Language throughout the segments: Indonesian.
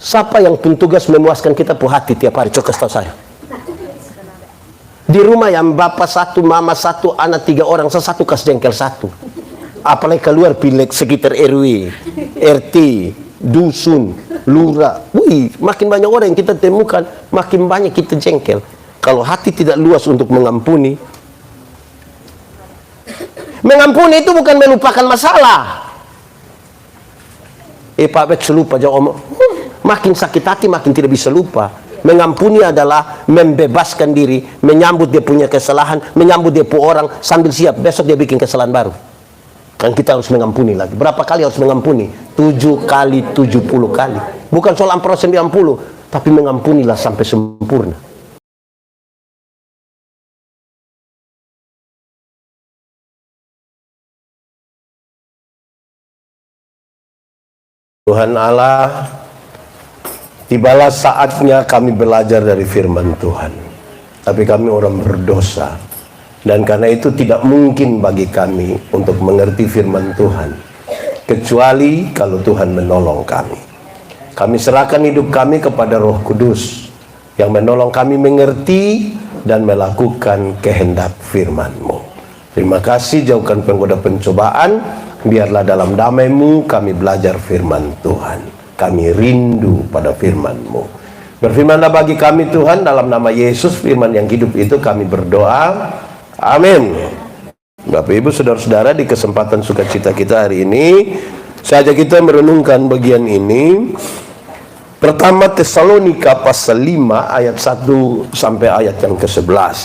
Siapa yang pun tugas memuaskan kita pu hati tiap hari? Coba kasih tahu saya. Di rumah yang bapak satu, mama satu, anak 3 orang, satu kas jengkel satu. Apalagi keluar pileg sekitar RW, RT, dusun, lurah. Wih, makin banyak orang yang kita temukan, makin banyak kita jengkel. Kalau hati tidak luas untuk mengampuni. Mengampuni itu bukan melupakan masalah. Pak Bet lupa jawab omong. Makin sakit hati makin tidak bisa lupa. Mengampuni adalah membebaskan diri, menyambut dia punya kesalahan, menyambut dia pu orang sambil siap besok dia bikin kesalahan baru. Kan kita harus mengampuni lagi. Berapa kali harus mengampuni? 7 kali 70 kali. Bukan soal ampun 90, tapi mengampunilah sampai sempurna. Tuhan Allah, tibalah saatnya kami belajar dari firman Tuhan. Tapi kami orang berdosa. Dan karena itu tidak mungkin bagi kami untuk mengerti firman Tuhan. Kecuali kalau Tuhan menolong kami. Kami serahkan hidup kami kepada Roh Kudus. Yang menolong kami mengerti dan melakukan kehendak firman-Mu. Terima kasih, jauhkan penggoda pencobaan. Biarlah dalam damai-Mu kami belajar firman Tuhan. Kami rindu pada firman-Mu. Berfirmanlah bagi kami Tuhan, dalam nama Yesus, firman yang hidup itu kami berdoa. Amin. Bapak Ibu saudara-saudara, di kesempatan sukacita kita hari ini, saja kita merenungkan bagian ini. Pertama Tesalonika pasal 5 ayat 1 sampai ayat yang ke-11.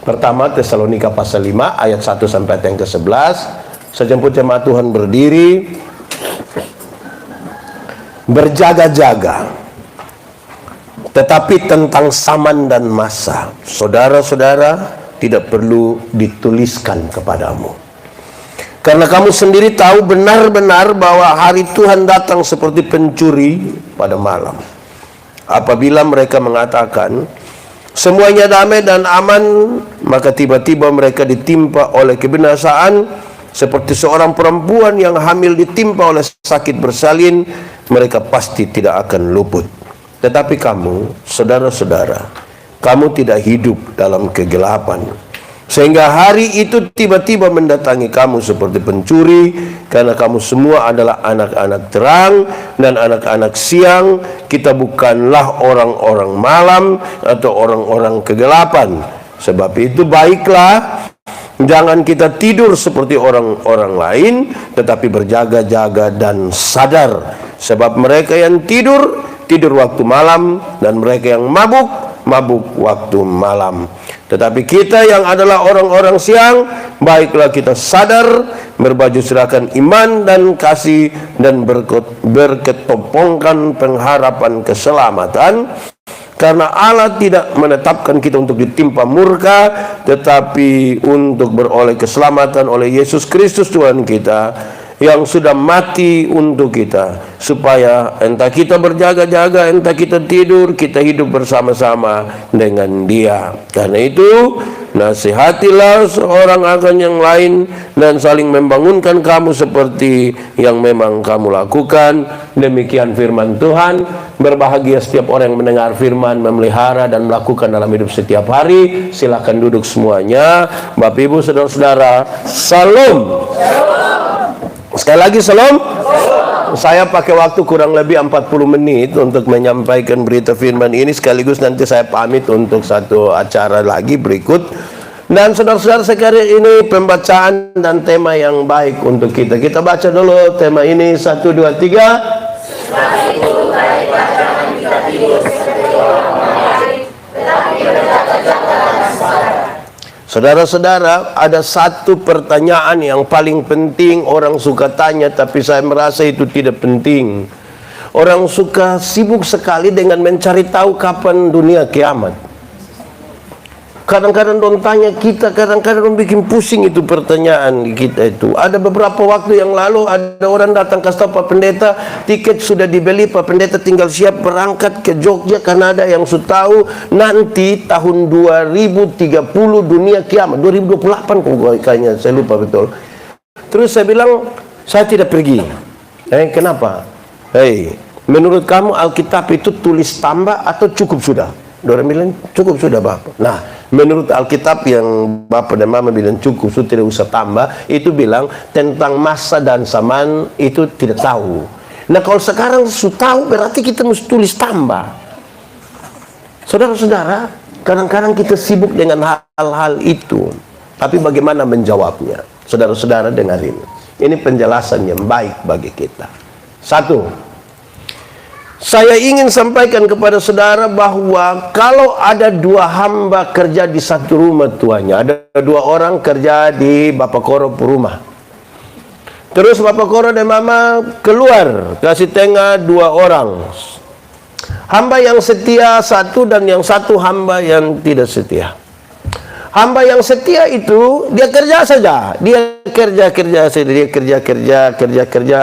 Pertama Tesalonika pasal 5 ayat 1 sampai ayat yang ke-11. Sejemput jemaat Tuhan berdiri. Berjaga-jaga, tetapi tentang zaman dan masa, saudara-saudara, tidak perlu dituliskan kepadamu. Karena kamu sendiri tahu benar-benar bahwa hari Tuhan datang seperti pencuri pada malam. Apabila mereka mengatakan semuanya damai dan aman, maka tiba-tiba mereka ditimpa oleh kebinasaan, seperti seorang perempuan yang hamil ditimpa oleh sakit bersalin. Mereka pasti tidak akan luput. Tetapi kamu, saudara-saudara, kamu tidak hidup dalam kegelapan, sehingga hari itu tiba-tiba mendatangi kamu seperti pencuri. Karena kamu semua adalah anak-anak terang dan anak-anak siang. Kita bukanlah orang-orang malam atau orang-orang kegelapan. Sebab itu baiklah, jangan kita tidur seperti orang-orang lain, tetapi berjaga-jaga dan sadar. Sebab mereka yang tidur, tidur waktu malam, dan mereka yang mabuk, mabuk waktu malam. Tetapi kita yang adalah orang-orang siang, baiklah kita sadar, berbaju serahkan iman dan kasih, dan berketopongkan pengharapan keselamatan. Karena Allah tidak menetapkan kita untuk ditimpa murka, tetapi untuk beroleh keselamatan oleh Yesus Kristus Tuhan kita, yang sudah mati untuk kita, supaya entah kita berjaga-jaga, entah kita tidur, kita hidup bersama-sama dengan Dia. Karena itu, nasihatilah seorang akan yang lain dan saling membangunkan kamu seperti yang memang kamu lakukan. Demikian firman Tuhan. Berbahagia setiap orang yang mendengar firman, memelihara dan melakukan dalam hidup setiap hari. Silakan duduk semuanya. Bapak Ibu saudara-saudara, salam. Sekali lagi salam. Saya pakai waktu kurang lebih 40 menit untuk menyampaikan berita firman ini, sekaligus nanti saya pamit untuk satu acara lagi berikut. Dan saudara-saudara sekalian, ini pembacaan dan tema yang baik untuk kita. Kita baca dulu tema ini, 1, 2, 3. Saudara-saudara, ada satu pertanyaan yang paling penting orang suka tanya, tapi saya merasa itu tidak penting. Orang suka sibuk sekali dengan mencari tahu kapan dunia kiamat. Kadang-kadang dong tanya kita, kadang-kadang dong bikin pusing itu pertanyaan kita itu. Ada beberapa waktu yang lalu ada orang datang kasih tahu Pak Pendeta, tiket sudah dibeli, Pak Pendeta tinggal siap berangkat ke Jogja karena ada yang sudah tahu nanti tahun 2030 dunia kiamat, 2028 kayaknya, saya lupa betul. Terus saya bilang, saya tidak pergi. Kenapa? Menurut kamu Alkitab itu tulis tambah atau cukup sudah? Orang bilang cukup sudah Bapak. Nah, menurut Alkitab yang Bapak dan Mama bilang cukup sudah, tidak usah tambah, itu bilang tentang masa dan zaman itu tidak tahu. Nah, kalau sekarang sudah tahu berarti kita mesti tulis tambah. Saudara-saudara, kadang-kadang kita sibuk dengan hal-hal itu, tapi bagaimana menjawabnya? Saudara-saudara dengar ini. Ini penjelasan yang baik bagi kita. Satu, saya ingin sampaikan kepada saudara bahwa kalau ada dua hamba kerja di satu rumah tuannya, ada dua orang kerja di Bapak Koro rumah. Terus Bapak Koro dan Mama keluar, kasih tengah dua orang. Hamba yang setia satu dan yang satu hamba yang tidak setia. Hamba yang setia itu dia kerja saja, dia kerja.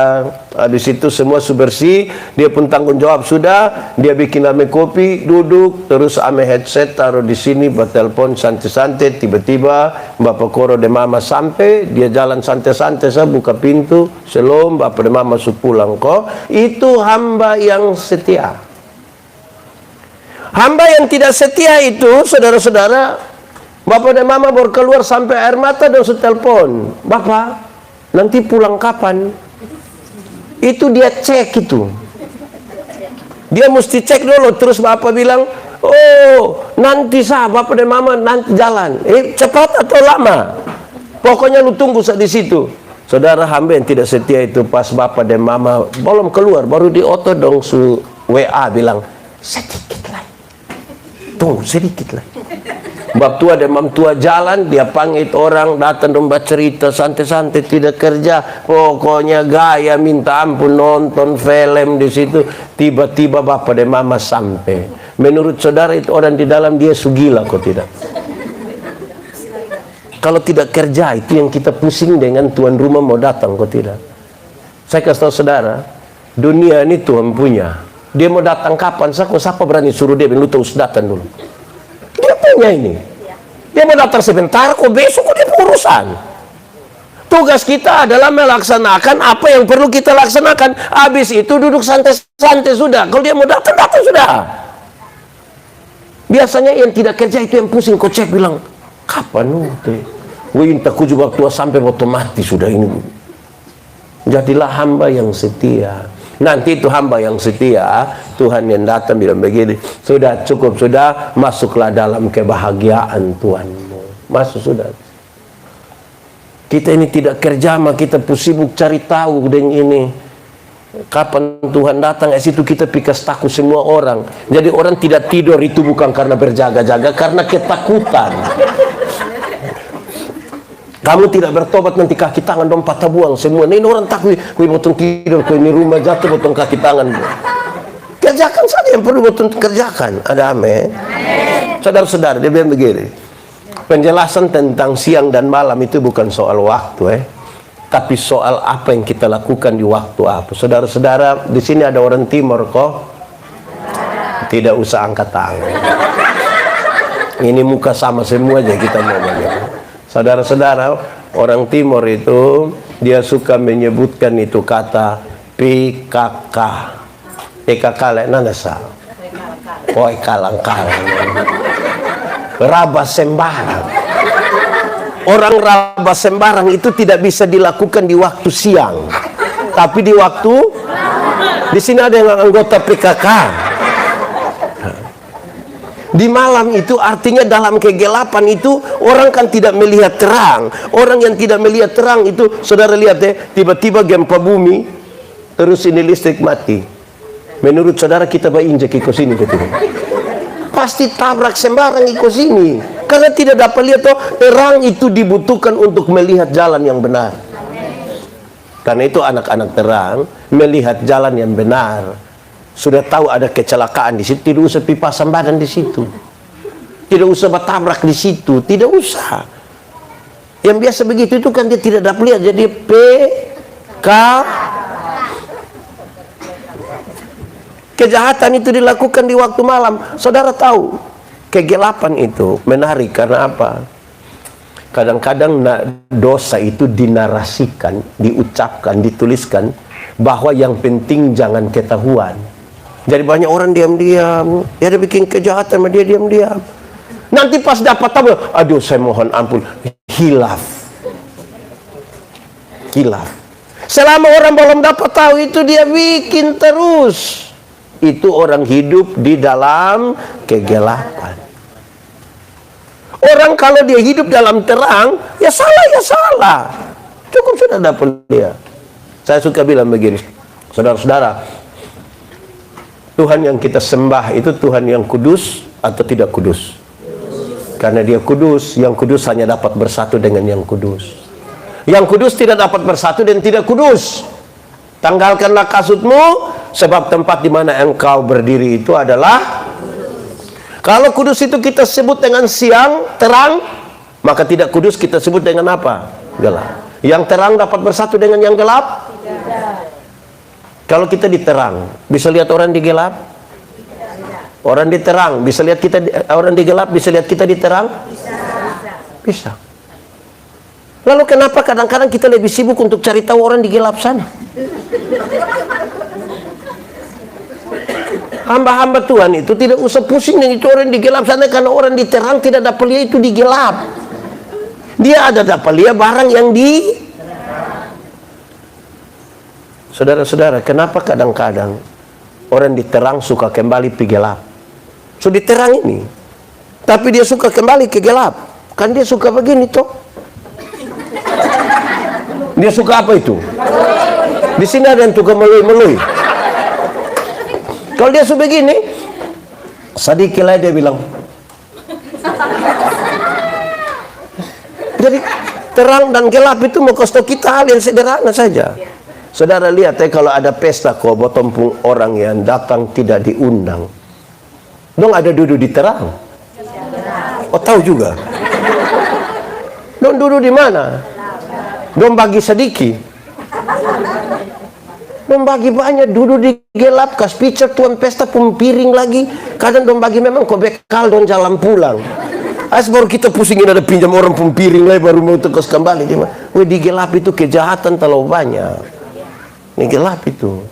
Di situ semua bersih, dia pun tanggung jawab sudah, dia bikin ame kopi, duduk, terus ame headset taruh di sini, bertelepon santai-santai, tiba-tiba Bapak Koro dan Mama sampai, dia jalan santai-santai, saya buka pintu, selom Bapak dan Mama pulang kok. Itu hamba yang setia. Hamba yang tidak setia itu, saudara-saudara, Bapak dan Mama baru keluar sampai air mata dan telepon, Bapak, nanti pulang kapan? Itu dia cek itu. Dia mesti cek dulu, terus Bapak bilang, oh, nanti Bapak dan Mama nanti jalan. Cepat atau lama? Pokoknya lu tunggu di situ. Saudara, hamba yang tidak setia itu pas Bapak dan Mama belum keluar, baru di oto dong WA bilang, sedikit lagi. Tunggu sedikit lagi. Bab tua dan mam tua jalan, dia panggil orang datang dong cerita santai-santai, tidak kerja, pokoknya gaya minta ampun, nonton film di situ. Tiba-tiba Bapak dan Mama sampai. Menurut saudara itu orang di dalam dia sugila kok tidak? Kalau tidak kerja itu yang kita pusing dengan tuan rumah mau datang kok tidak? Saya kasih tahu saudara, dunia ini Tuhan punya. Dia mau datang kapan? Siapa berani suruh dia? Lu terus datang dulu. Dia punya ini. Dia mau datang sebentar, kok besok kok dia urusan. Tugas kita adalah melaksanakan apa yang perlu kita laksanakan. Habis itu duduk santai-santai sudah. Kalau dia mau datang, datang sudah. Biasanya yang tidak kerja itu yang pusing. Kok cek bilang, kapan lu? Wih, tak juga tua sampai otomatis sudah ini. Jadilah hamba yang setia. Nanti itu hamba yang setia, Tuhan yang datang bilang begini, sudah cukup, sudah masuklah dalam kebahagiaan Tuhanmu. Masuk sudah. Kita ini tidak kerja, mah kita sibuk cari tahu dengan ini. Kapan Tuhan datang, situ kita pikas takut semua orang. Jadi orang tidak tidur itu bukan karena berjaga-jaga, karena ketakutan. Kamu tidak bertobat nanti kaki tangan dong patah buang semua. Ini orang takut, kui potong tidur, kui ini rumah jatuh potong kaki tangan. Kerjakan saja yang perlu potong kerjakan. Ada amin. Saudara-saudara, dia bilang begini. Penjelasan tentang siang dan malam itu bukan soal waktu, tapi soal apa yang kita lakukan di waktu apa. Saudara-saudara, di sini ada orang timur kok. Tidak usah angkat tangan. Ini muka sama semua aja kita mau banyak. Saudara-saudara, orang timur itu dia suka menyebutkan itu kata PKK. PKK nana sa. Oi kalang-kalang. Raba sembarang. Orang raba sembarang itu tidak bisa dilakukan di waktu siang. Tapi di waktu di sini ada yang anggota PKK. Di malam itu artinya dalam kegelapan itu orang kan tidak melihat terang. Orang yang tidak melihat terang itu, saudara lihat tiba-tiba gempa bumi, terus ini listrik mati. Menurut saudara kita injek ikut sini betul? Pasti tabrak sembarang ikut sini. Karena tidak dapat lihat terang itu dibutuhkan untuk melihat jalan yang benar. Karena itu anak-anak terang melihat jalan yang benar. Sudah tahu ada kecelakaan di situ, tidak usah pipasan badan di situ, tidak usah bertabrak di situ, tidak usah. Yang biasa begitu itu kan dia tidak dapat lihat, jadi PK. Kejahatan itu dilakukan di waktu malam. Saudara tahu, kegelapan itu menarik karena apa? Kadang-kadang dosa itu dinarasikan, diucapkan, dituliskan bahwa yang penting jangan ketahuan. Jadi banyak orang diam-diam, dia ada bikin kejahatan sama dia diam-diam. Nanti pas dapat tahu, aduh saya mohon ampun, hilaf. Selama orang belum dapat tahu itu dia bikin terus. Itu orang hidup di dalam kegelapan. Orang kalau dia hidup dalam terang, ya salah. Cukup sudah dapat dia. Saya suka bilang begini, saudara-saudara, Tuhan yang kita sembah itu Tuhan yang kudus atau tidak kudus? Karena dia kudus, yang kudus hanya dapat bersatu dengan yang kudus. Yang kudus tidak dapat bersatu dan tidak kudus. Tanggalkanlah kasutmu, sebab tempat di mana engkau berdiri itu adalah. Kalau kudus itu kita sebut dengan siang, terang, maka tidak kudus kita sebut dengan apa? Gelap. Yang terang dapat bersatu dengan yang gelap? Kalau kita di terang, bisa lihat orang di gelap? Orang di terang, bisa lihat kita, orang di gelap, bisa lihat kita di terang? Bisa. Lalu kenapa kadang-kadang kita lebih sibuk untuk cari tahu orang di gelap sana? Hamba-hamba Tuhan itu tidak usah pusing dengan itu orang di gelap sana, karena orang di terang tidak dapat lihat itu di gelap. Dia ada dapat lihat barang yang di. Saudara-saudara, kenapa kadang-kadang orang di terang suka kembali ke gelap? So di terang ini, tapi dia suka kembali ke gelap. Kan dia suka begini toh. Dia suka apa itu? Di sini ada yang suka melui-melui. Kalau dia suka begini, sedikit dia bilang. Jadi terang dan gelap itu mau kasih kita hal yang sederhana saja. Saudara lihat kalau ada pesta kok botompung orang yang datang tidak diundang. Dong ada duduk di terang. Oh tahu juga. Dong duduk di mana? Dong bagi sedikit. Dong bagi banyak, duduk di gelap, kas picture tuan pesta pempiring lagi. Kadang dong bagi memang kok bekal dong jalan pulang. As baru kita pusingin ada pinjam orang pempiring lagi baru mau tekos kembali. Di gelap itu kejahatan terlalu banyak. Ini gelap itu.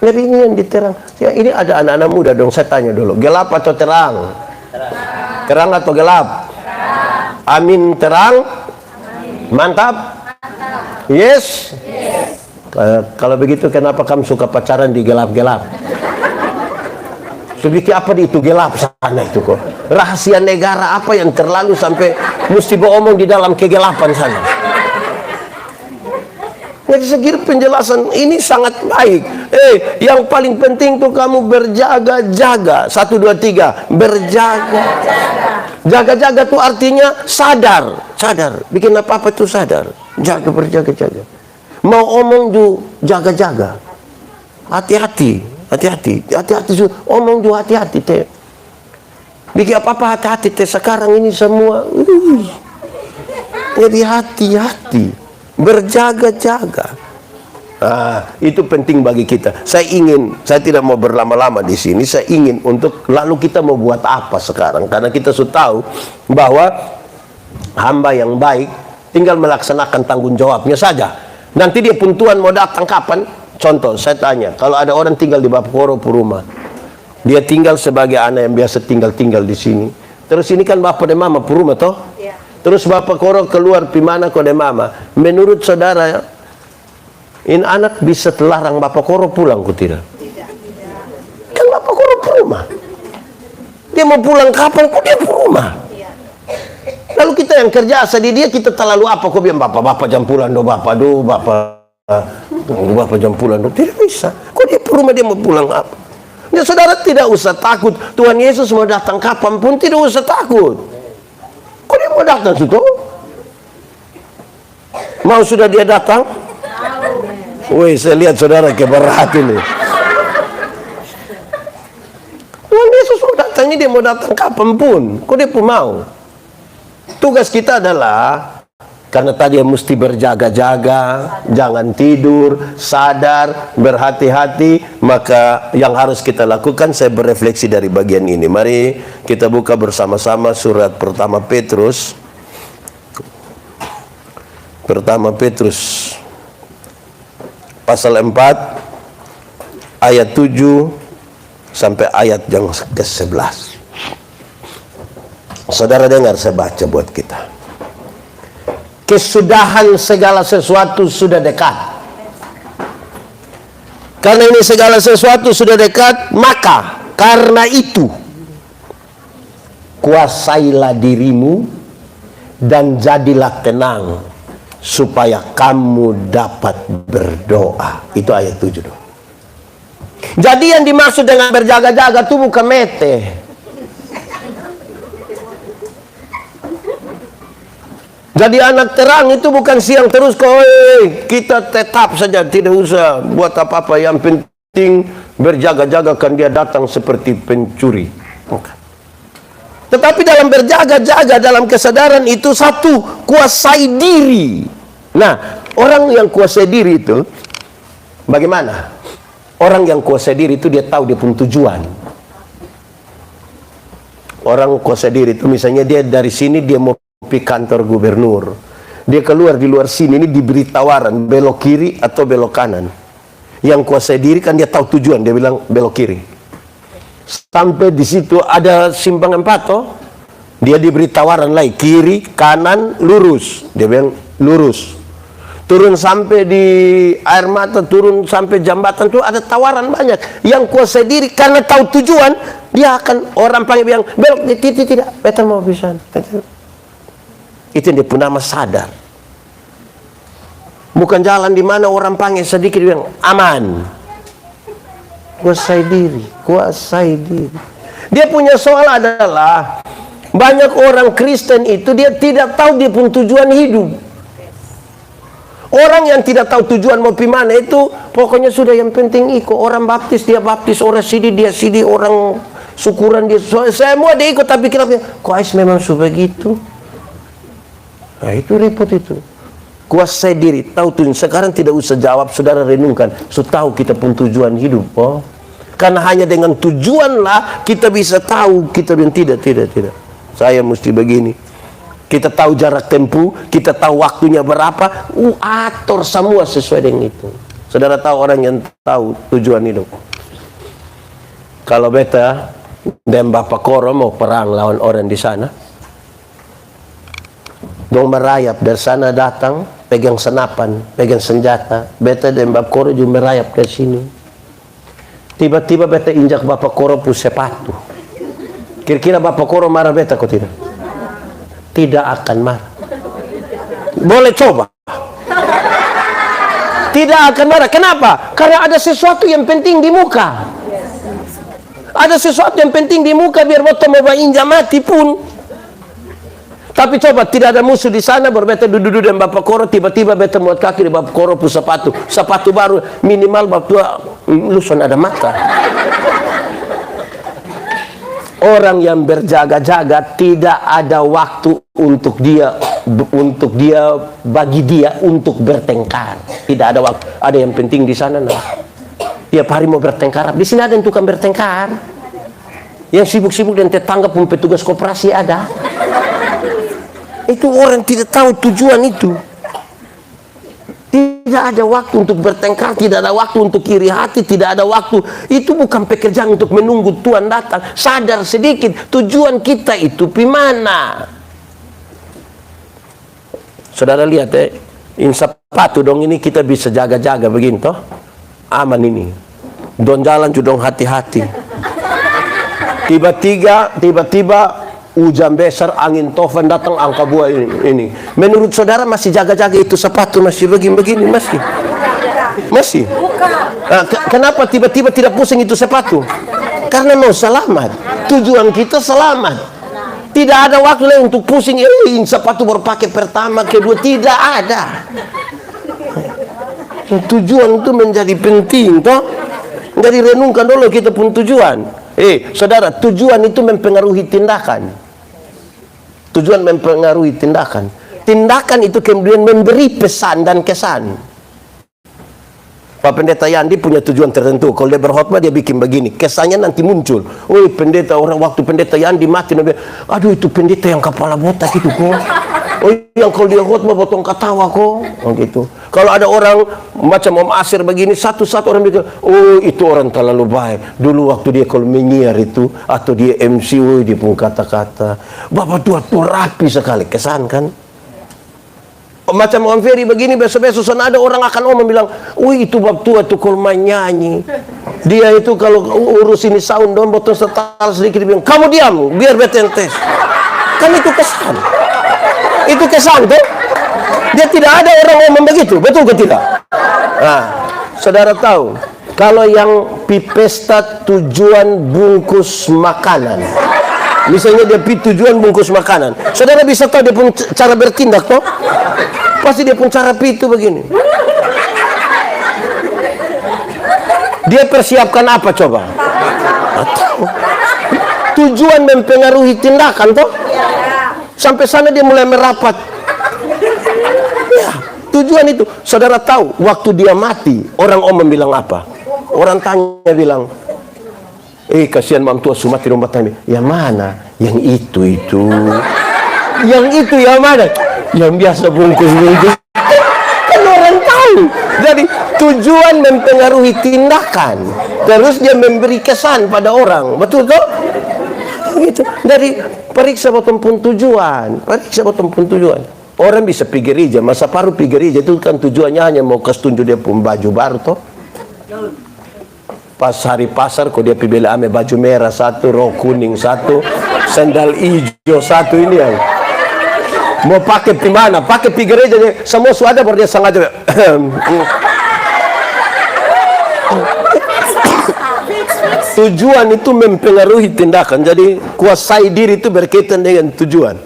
Lebih ini yang diterang. Ya, ini ada anak-anak muda dong, saya tanya dulu. Gelap atau terang? Terang atau gelap? Amin terang? Mantap? Yes? Kalau begitu kenapa kamu suka pacaran di gelap-gelap? Sedikit apa itu gelap sana itu kok? Rahasia negara apa yang terlalu sampai mesti beromong di dalam kegelapan sana? Jadi segini penjelasan ini sangat baik. Yang paling penting tuh kamu berjaga-jaga. 1, 2, 3. Berjaga. Jaga-jaga tuh artinya sadar. Sadar. Bikin apa-apa tuh sadar. Jaga, berjaga-jaga. Mau omong tuh jaga-jaga. Hati-hati. Hati-hati. Hati-hati. Omong tuh hati-hati teh. Bikin apa-apa hati-hati teh. Sekarang ini semua. Jadi hati-hati. Berjaga-jaga. Itu penting bagi kita. Saya tidak mau berlama-lama di sini. Saya ingin untuk lalu kita mau buat apa sekarang? Karena kita sudah tahu bahwa hamba yang baik tinggal melaksanakan tanggung jawabnya saja. Nanti dia pun Tuhan mau datang kapan? Contoh, saya tanya, kalau ada orang tinggal di Bapakoro Puruma, dia tinggal sebagai anak yang biasa tinggal di sini. Terus ini kan bapak dan mama Puruma toh? Terus bapak koro keluar pimana kode mama. Menurut saudara, ini anak bisa terlarang bapak koro pulang ku tidak? Kan bapak koro rumah. Dia mau pulang kapan kok dia rumah. Lalu kita yang kerja asa di dia kita terlalu apa kok bilang bapak jam pulang do bapak jam pulang do tidak bisa. Kok dia rumah dia mau pulang apa? Ya saudara tidak usah takut. Tuhan Yesus mau datang kapan pun tidak usah takut. Kok dia mau datang situ? Mau sudah dia datang? Woi, saya lihat saudara keberat ini. Tuhan Yesus mau datangnya dia mau datang kapan pun. Kok dia pun mau? Tugas kita adalah karena tadi mesti berjaga-jaga, jangan tidur, sadar, berhati-hati. Maka yang harus kita lakukan, saya berefleksi dari bagian ini. Mari kita buka bersama-sama surat pertama Petrus. Pertama Petrus pasal 4 ayat 7 sampai ayat yang ke-11. Saudara dengar, saya baca buat kita. Kesudahan segala sesuatu sudah dekat. Karena ini segala sesuatu sudah dekat, maka karena itu kuasailah dirimu dan jadilah tenang supaya kamu dapat berdoa. Itu ayat 7. Jadi yang dimaksud dengan berjaga-jaga itu bukan mete. Jadi anak terang itu bukan siang terus kok. Kita tetap saja, tidak usah buat apa-apa. Yang penting berjaga-jaga, kan dia datang seperti pencuri. Tetapi dalam berjaga-jaga, dalam kesadaran itu satu, kuasai diri. Nah, orang yang kuasai diri itu bagaimana? Orang yang kuasai diri itu dia tahu dia pun tujuan. Orang kuasai diri itu misalnya dia dari sini dia mau pergi kantor gubernur. Dia keluar di luar sini ini diberi tawaran belok kiri atau belok kanan. Yang kuasai diri kan dia tahu tujuan, dia bilang belok kiri. Sampai di situ ada simpang 4 toh. Dia diberi tawaran lagi kiri, kanan, lurus. Dia bilang lurus. Turun sampai di air mata, turun sampai jambatan tuh ada tawaran banyak. Yang kuasai diri karena tahu tujuan, dia akan orang panggil bilang belok, tidak, betul mau bisa. Itu yang dia pun nama sadar. Bukan jalan di mana orang panggil sedikit bilang aman. Kuasai diri, kuasai diri. Dia punya soal adalah banyak orang Kristen itu dia tidak tahu dia pun tujuan hidup. Orang yang tidak tahu tujuan mau mana itu pokoknya sudah yang penting ikut. Orang baptis dia baptis, orang sidi dia sidi, orang syukuran dia semua dia ikut. Tapi kenapa? Kok ais memang begitu? Nah itu repot itu. Kuasai diri, tahu tujuan. Sekarang tidak usah jawab, saudara renungkan. Sudah tahu kita pun tujuan hidup. Oh, karena hanya dengan tujuanlah kita bisa tahu kita dan tidak. Saya mesti begini. Kita tahu jarak tempuh, kita tahu waktunya berapa, atur semua sesuai dengan itu. Saudara tahu orang yang tahu tujuan hidup. Kalau beta dan Bapak Koro mau perang lawan orang di sana, dong merayap dari sana datang, pegang senapan, pegang senjata. Beta dan Bapak Koro juga merayap ke sini. Tiba-tiba beta injak Bapak Koro pun sepatu. Kira-kira Bapak Koro marah beta kok tidak? Tidak akan marah. Boleh coba. Tidak akan marah. Kenapa? Karena ada sesuatu yang penting di muka. Ada sesuatu yang penting di muka biar beta mau injak mati pun. Tapi coba tidak ada musuh di sana, berbeta duduk dan Bapak Koro tiba-tiba beta muat kaki di Bapak Koro pun sepatu baru minimal Bapak tua luson ada mata. Orang yang berjaga-jaga tidak ada waktu untuk dia bagi dia untuk bertengkar. Tidak ada waktu. Ada yang penting di sana nah. Tiap hari mau bertengkar. Di sini ada yang tukang bertengkar. Yang sibuk-sibuk dan tetangga pun petugas koperasi ada. Itu orang tidak tahu tujuan itu. Tidak ada waktu untuk bertengkar, tidak ada waktu untuk iri hati, tidak ada waktu. Itu bukan pekerjaan untuk menunggu Tuhan datang. Sadar sedikit, tujuan kita itu gimana? Saudara lihat in sepatu dong ini kita bisa jaga-jaga begini toh. Aman ini. Don jalan juga dong hati-hati. Tiba-tiba hujan besar, angin tofan datang, angka buah ini. Menurut saudara masih jaga-jaga itu sepatu masih begini masih. Nah, kenapa tiba-tiba tidak pusing itu sepatu? Karena mau selamat. Tujuan kita selamat. Tidak ada waktu lagi untuk pusing. Sepatu baru pakai pertama, kedua tidak ada. Tujuan itu menjadi penting, toh. Jadi renungkan dulu kita pun tujuan. Saudara, tujuan itu mempengaruhi tindakan. Tujuan mempengaruhi tindakan. Tindakan itu kemudian memberi pesan dan kesan. Pak Pendeta Yandi punya tujuan tertentu. Kalau dia berkhotbah dia bikin begini, kesannya nanti muncul, oh pendeta, orang waktu Pendeta Yandi mati, aduh itu pendeta yang kepala botak itu kok. Oh yang kalau dia khotbah potong ketawa kok. Oh gitu. Kalau ada orang macam Om Asir begini, satu-satu orang bilang, oh itu orang terlalu baik. Dulu waktu dia kalau menyiar itu, atau dia MC, oh dia pun kata-kata, Bapak tua rapi sekali, kesan kan? Macam Om Ferry begini, besok-besok sana ada orang akan bilang, wih itu bab tua tuh kalau main nyanyi. Dia itu kalau urus ini sound dong, botol setal sedikit, bilang, kamu diam, biar beten tes. Kan itu kesan. Itu kesan tuh. Dia tidak ada orang ngomong begitu, betul ke tidak? Nah, saudara tahu, kalau yang pesta tujuan bungkus makanan, misalnya dia tujuan bungkus makanan, saudara bisa tahu dia pun cara bertindak toh? Pasti dia pun cara pitu begini. Dia persiapkan apa coba? Tujuan mempengaruhi tindakan toh? Sampai sana dia mulai merapat. Ya, tujuan itu. Saudara tahu waktu dia mati, orang bilang apa? Orang tanya bilang, kasihan mam tua sumati rumah tangga. Yang mana? Yang itu. Yang itu yang mana? Yang biasa bungkus-bungkus. Kan orang tahu. Jadi tujuan mempengaruhi tindakan. Terus dia memberi kesan pada orang. Betul toh? Gitu. Dari periksa bottom pun tujuan. Periksa bottom pun tujuan. Orang bisa pergi gereja. Masa paruh pergi gereja itu kan tujuannya hanya mau kasih tunjuk dia pun baju baru toh. Pas hari pasar kok dia pilih ame baju merah satu, rok kuning satu, sandal hijau satu ini yang mau pakai di mana? Pakai di gereja semua sudah baru dia sengaja. Tujuan itu mempengaruhi tindakan. Jadi kuasai diri itu berkaitan dengan tujuan.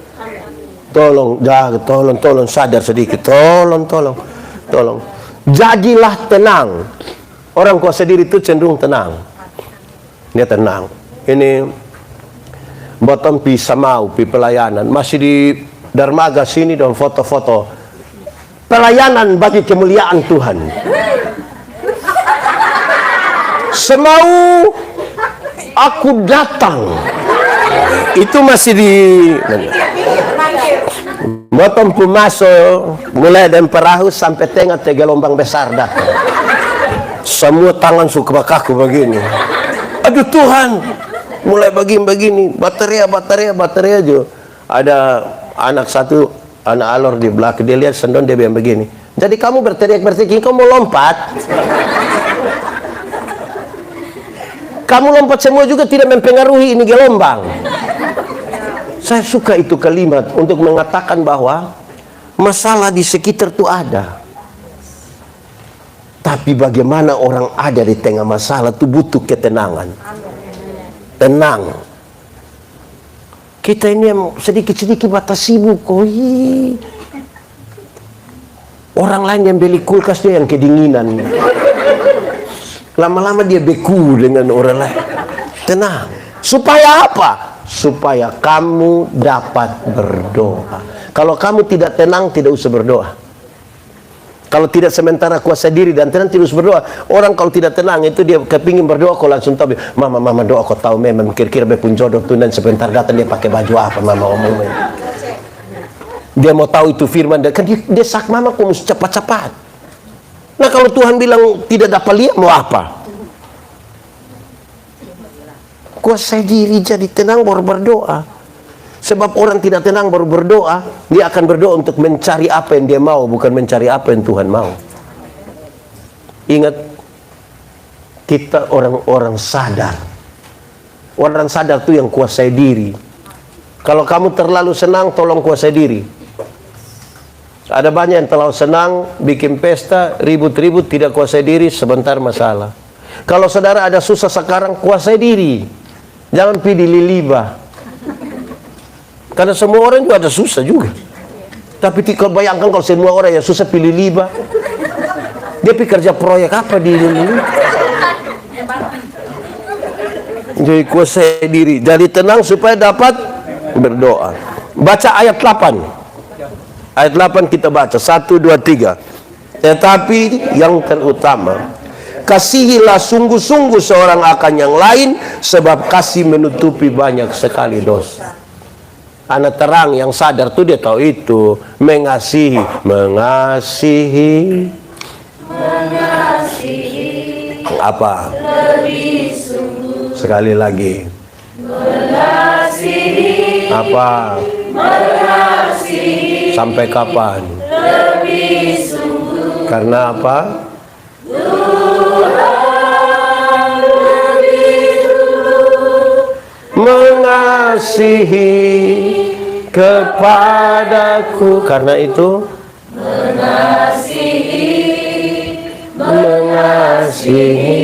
Tolong jaga, tolong sadar sedikit. Tolong. Jadilah tenang. Orang kuasa diri itu cenderung tenang. Dia tenang. Ini bottom pi samau pi pelayanan masih di dermaga sini dan foto-foto pelayanan bagi kemuliaan Tuhan. Semau aku datang. Itu masih di bottom pi masuk mulai dari perahu sampai tengah gelombang besar datang. Semua tangan suka bakaku begini. Aduh Tuhan, mulai begini, baterai aja. Ada anak satu, anak alor di belakang, dia lihat sendon, dia bilang begini. Jadi kamu berteriak, kamu mau lompat? Kamu lompat semua juga tidak mempengaruhi ini gelombang. Saya suka itu kalimat untuk mengatakan bahwa masalah di sekitar itu ada. Tapi bagaimana orang ada di tengah masalah itu butuh ketenangan. Tenang. Kita ini yang sedikit-sedikit batas sibuk. Orang lain yang beli kulkas dia yang kedinginan. Lama-lama dia beku dengan orang lain. Tenang. Supaya apa? Supaya kamu dapat berdoa. Kalau kamu tidak tenang, tidak usah berdoa. Kalau tidak sementara kuasa diri dan tenang tidak usah berdoa. Orang kalau tidak tenang itu dia kepingin berdoa kok langsung tahu. Mama doa kok tahu memang kira-kira pun jodoh tuh dan sebentar datang dia pakai baju apa mama omong. Dia mau tahu itu firman kan dia sak mama kok mesti cepat-cepat. Nah kalau Tuhan bilang tidak dapat lihat mau apa? Kuasai diri jadi tenang baru berdoa. Sebab orang tidak tenang baru berdoa, dia akan berdoa untuk mencari apa yang dia mau, bukan mencari apa yang Tuhan mau. Ingat, kita orang-orang sadar. Orang sadar itu yang kuasai diri. Kalau kamu terlalu senang, tolong kuasai diri. Ada banyak yang terlalu senang, bikin pesta, ribut-ribut, tidak kuasai diri, sebentar masalah. Kalau saudara ada susah sekarang, kuasai diri. Jangan pilih lilibah. Karena semua orang juga ada susah juga. Tapi kalau bayangkan kalau semua orang yang susah pilih liba, dia kerja proyek apa di dunia? Jadi kuasai diri, jadi tenang supaya dapat berdoa. Baca ayat 8. Ayat 8 kita baca 1, 2, 3. Tetapi yang terutama Kasihilah sungguh-sungguh seorang akan yang lain, sebab kasih menutupi banyak sekali dosa. Anak terang yang sadar tuh dia tahu itu. Mengasihi. Apa? Lebih sungguh. Sekali lagi. Mengasihi. Apa? Mengasihi. Sampai kapan? Lebih sungguh. Karena apa? Tuhan lebih dulu mengasihi kepadaku. Karena itu mengasihi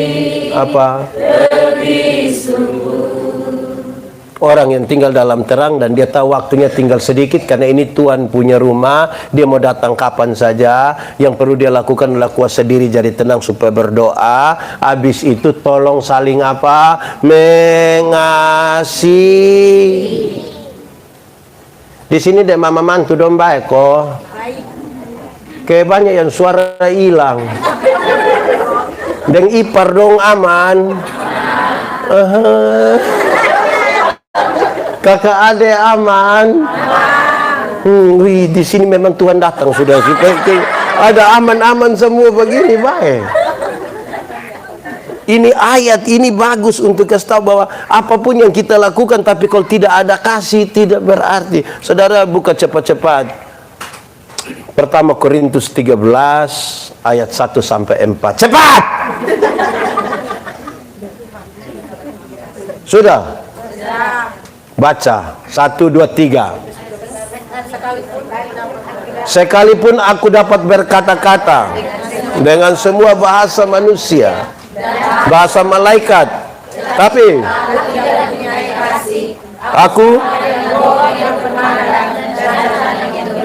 apa? Lebih sungguh. Orang yang tinggal dalam terang dan dia tahu waktunya tinggal sedikit, karena ini Tuhan punya rumah, dia mau datang kapan saja. Yang perlu dia lakukan adalah kuasa diri, jadi tenang supaya berdoa. Habis itu tolong saling apa? Mengasihi. Di sini deh mama mantu dong baik kok. Kayak banyak yang suara hilang. Dan ipar dong aman. Kakak ade aman. Wih, di sini memang Tuhan datang sudah. Ada aman-aman semua begini baik. Ini ayat ini bagus untuk kasih tahu bahwa apapun yang kita lakukan, tapi kalau tidak ada kasih tidak berarti. Saudara buka cepat-cepat. Pertama Korintus 13 ayat 1 sampai 4. Cepat. Sudah? Baca 1, 2, 3. Sekalipun aku dapat berkata-kata dengan semua bahasa manusia, bahasa malaikat, tapi aku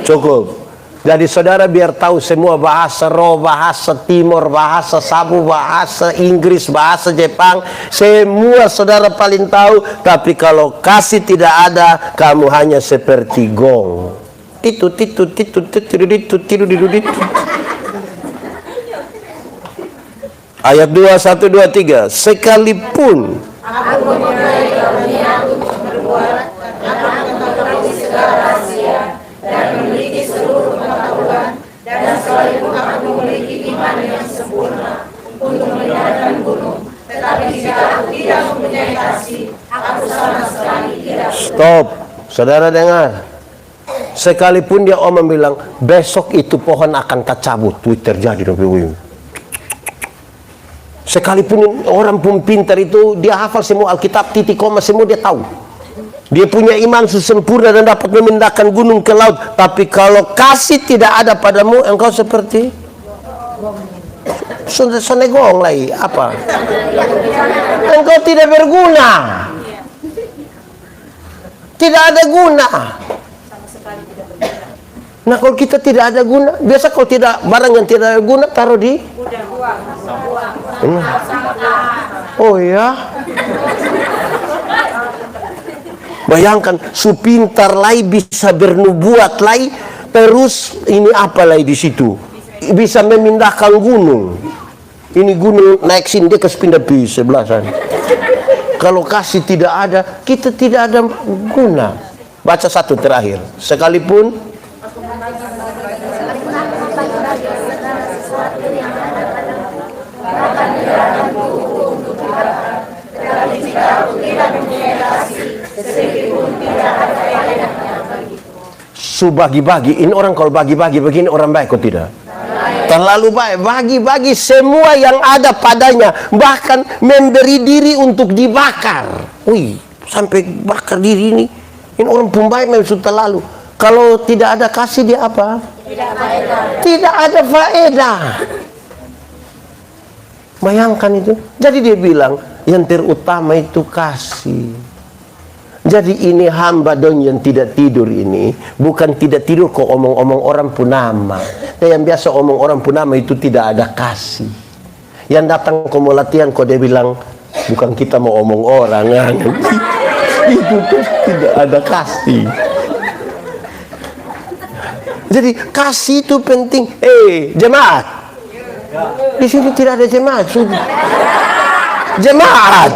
cukup. Jadi saudara biar tahu semua bahasa roh, bahasa timur, bahasa sabu, bahasa Inggris, bahasa Jepang, semua saudara paling tahu. Tapi kalau kasih tidak ada, kamu hanya seperti gong. Titu. Ayat 2, 1, 2, 3. Sekalipun aku memulai karunia untuk berbuat mengetahui segala rahasia dan memiliki seluruh pengetahuan, dan sekalipun aku memiliki iman yang sempurna untuk meninggalkan gunung, tetapi jika aku tidak mempunyai kasih, aku sama sekali tidak. Stop, saudara dengar. Sekalipun dia omong bilang besok itu pohon akan tercabut, itu terjadi. Sekalipun orang pun pintar itu, dia hafal semua Alkitab, titik koma semua dia tahu. Dia punya iman sempurna dan dapat memindahkan gunung ke laut. Tapi kalau kasih tidak ada padamu, engkau seperti sonegong lagi. Apa? Engkau tidak berguna. Tidak ada guna. Nah kalau kita tidak ada guna, biasa kalau tidak barang yang tidak ada guna taruh di. Oh ya. Bayangkan, supintar lai bisa bernubuat lai, terus ini apa lai di situ? Bisa memindahkan gunung. Ini gunung naik sini dia ke pindah di sebelah sana. Kalau kasih tidak ada, kita tidak ada guna. Baca satu terakhir. Sekalipun bagi-bagi, ini orang kalau bagi-bagi begini orang baik kok tidak? Terlalu baik, bagi-bagi semua yang ada padanya, bahkan memberi diri untuk dibakar. Wih, sampai bakar diri ini orang pun baik memang sudah terlalu. Kalau tidak ada kasih dia apa? Tidak ada faedah. Bayangkan itu. Jadi dia bilang yang terutama itu kasih. Jadi ini hamba dong yang tidak tidur ini, bukan tidak tidur kok omong-omong orang punama. Dan yang biasa omong orang punama itu tidak ada kasih. Yang datang ke mau latihan kok dia bilang, bukan kita mau omong orang. Itu tuh tidak ada kasih. Jadi kasih itu penting. Jemaat, Di sini tidak ada jemaat. Jemaat.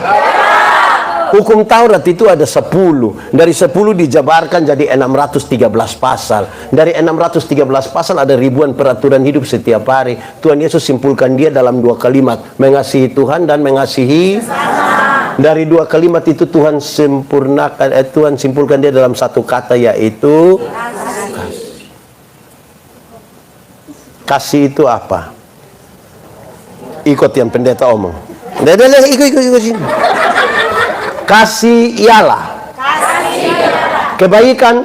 Hukum Taurat itu ada 10. Dari 10 dijabarkan jadi 613 pasal. Dari 613 pasal ada ribuan peraturan hidup setiap hari. Tuhan Yesus simpulkan dia dalam 2 kalimat. Mengasihi Tuhan dan mengasihi sesama. Dari 2 kalimat itu Tuhan sempurnakan, Tuhan simpulkan dia dalam 1 kata, yaitu kasih. Itu apa? Ikut yang pendeta omong. Ikut sini. Kasih ialah kebaikan,